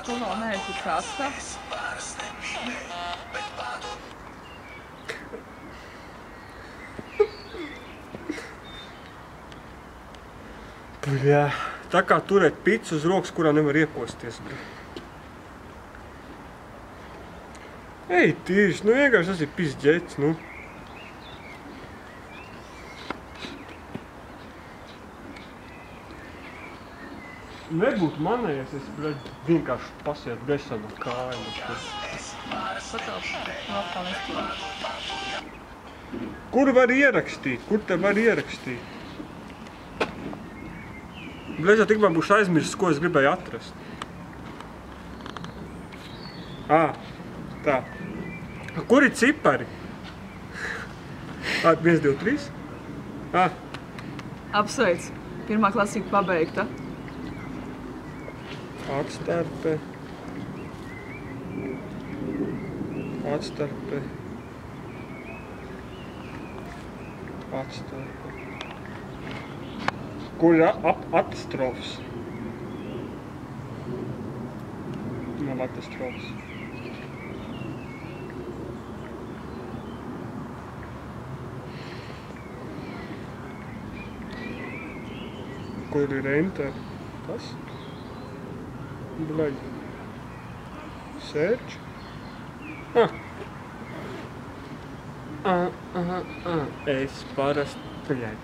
Tu vēl neesi casta. Jā, tā kā turēt picu uz rokas, kurā nevar iekosties. Ej, tīši, nu vienkārši tas ir pizģets, nu. Nebūtu manējies, es vienkārši pasietu gaisā no kājām. Kur var ierakstīt? Kur te var ierakstīt? Bļaļ, tikmēr būšu aizmirsis, ko es gribēju atrast. Tā. Kur ir cipari? 1, 2, 3? Apsveic. Pirmā klasika pabeigta. Atstarpe. Atstarpe. Atstarpe. Kur ir apostrofs? Nav apostrofs. Kur ir enter? Tas? Bļaļ. Search? Es parasti, bļaļ.